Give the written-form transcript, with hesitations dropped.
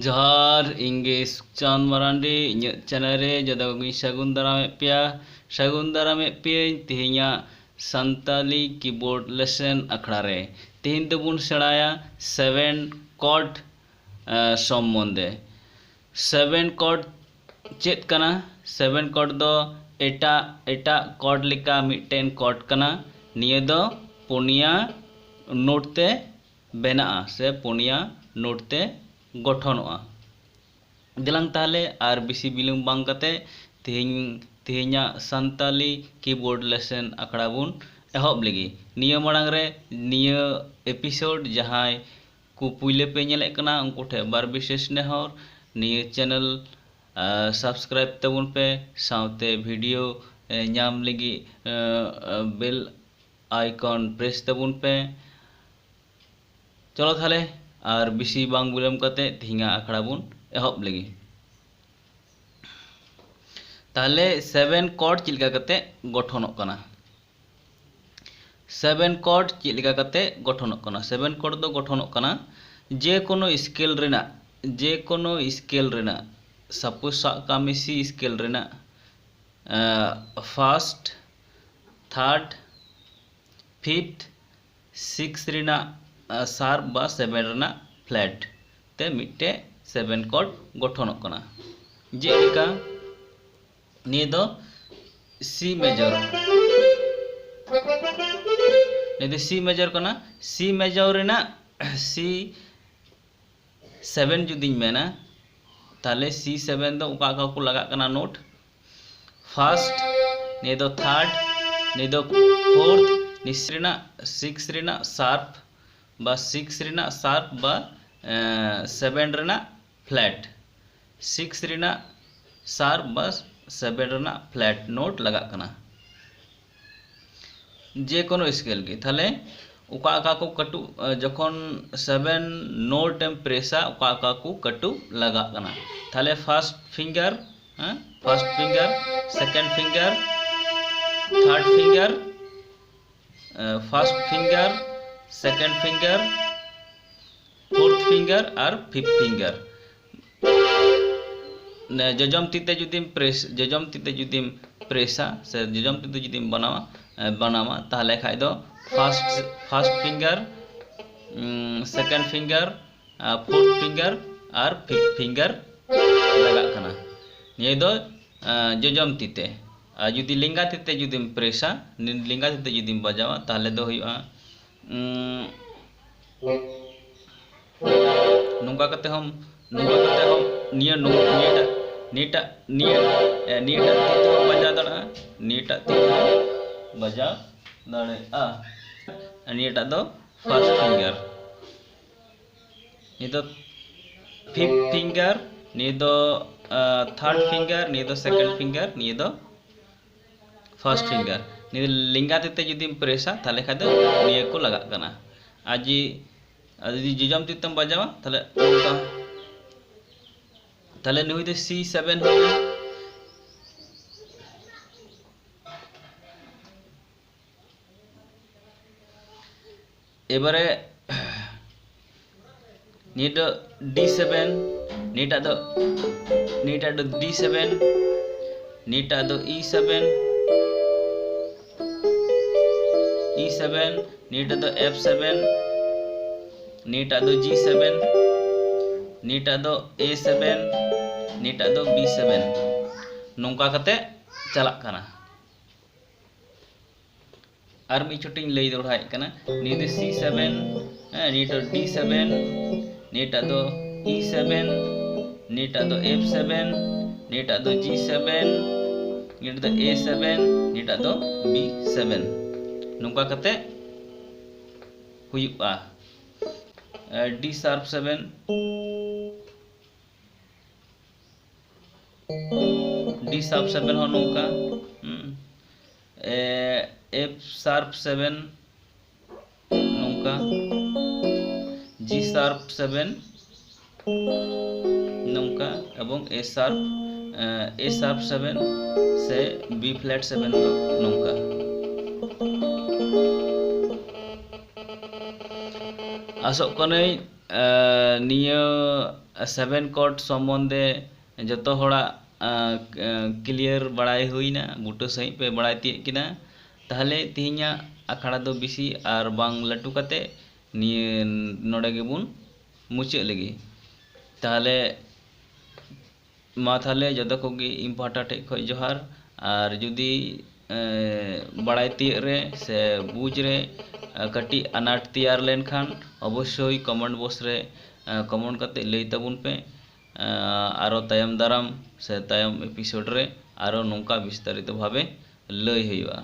जोहार इंगे सुखचांद मरांडी इन चैनल रे जदा सगुन दारामे पे तेहिया संताली कीबोर्ड लेसन अखड़ा रे तेहिन दबुन सेड़ाया 7 कॉर्ड सम्बन्धे 7 कॉर्ड चेत कना 7 कॉर्ड दो एटा कॉर्ड लिका मिटेन कॉर्ड कना निये दो पुनिया नोट ते बेना से पुनिया नोट ते गठनोआ दिलांग ताले आर बिसी बिलुंग बांग कते तेहिया संताली कीबोर्ड लेसन अखड़ा बुन एहब लगी निया मड़ांग रे निया एपिसोड जहां को पुइले पे नेले कना उनको ठे बार विशेष नेहर निया चैनल सब्सक्राइब तबुन पे साउते वीडियो नाम लगी बेल आइकन प्रेस तबुन पे चलो थाले और बिसी बांग बुलम कते तेहिया अखड़ा बुन एहब लगी ताले 7 कॉर्ड चिलका कते गठनोक कना 7 कॉर्ड चिलका कते गठनोक कना 7 कॉर्ड दो गठनोक कना जे कोनो स्केल रेना सपोज सा कामी सी स्केल रेना फर्स्ट थर्ड फिफ्थ सिक्स रेना शार्प बा 7 रेना फ्लैट ते मिट्टे 7 कॉर्ड गठनोक कना जेलिका निये दो सी मेजर निये सी मेजर कना सी मेजर रेना सी 7 जुदिन मेना ताले सी 7 दो उका को लगा कना नोट फर्स्ट निये दो थर्ड निये दो फोर्थ निस्रेना 6 रेना शार्प बा 6 रेना शार्प बा 7 रेना फ्लैट 6 रेना शार्प बा 7 रेना फ्लैट नोट लगा कना जे कोनो स्केल की थाले उका को कटु जखन 7 नोट एम प्रेसा उका को कटु लगा कना थाले first finger second finger third finger first finger second finger fourth finger और फिफ्थ फिंगर जजम तीते जुदिम प्रेसा से जजम तीते जुदिम बनावा ताहले खाय दो first finger second finger fourth finger और फिफ्थ फिंगर लगा कना ये दो जजम तीते जुदी लिंगा तीते जुदिम प्रेसा लिंगा तीते जुदिम बजावा ताहले दो हुआ नोंगा कते हम निया नीटा तीते हम बजा दड़ा नीटा तीते बजा दड़े नियटा दो फर्स्ट फिंगर ये दो फिफ्थ फिंगर ये दो थर्ड फिंगर ये दो सेकंड फिंगर ये दो फर्स्ट फिंगर ये लिंगा तीते जुदिम प्रेसा ताले खादे निया को लगा कना आजी जजम तीतम बजावा ताले उनका ताले नुई दे C7 हो एबारे नीटा D7 नीटा दो D7 नीटा दो E7 E7 नीटा दो F7 नीटा दो G7 नीटा दो A7 नीटा दो B7 नोंका कते चलाक कना और मी छोटी लई दोड़ाए कना नी दो C7 नीटा D7 नीटा दो E7 नीटा दो F7 नीटा दो G7 नीटा दो A7 नीटा दो B7 नोंका कते हुयुआ D sharp 7 D sharp 7 हो नोंका F sharp 7 नोंका G sharp 7 नोंका एवं A sharp 7 से B flat 7 नोंका आसोक कने निया 7 कोड सम्बन्धे जतो होड़ा क्लियर बड़ाई हुईना बूटो सही पे बड़ाई तिये किना ताहले तिहिnya आखड़ा दो बिसी और बांग लटू कते निये नोडे गेबुन मुचे लगी ताहले मा थाले जतो कोगी इम्पार्टा टे खय जोहार और जुदी बड़ाई तिये रे से बुझ रे कटी अनाट तैयार लेन खान अवश्य कमेंट बॉक्स रे कमेंट कते लई तबुन पे आरो तायम दाराम से तायम एपिसोड रे आरो नोंका विस्तारित भावे लई हुआ।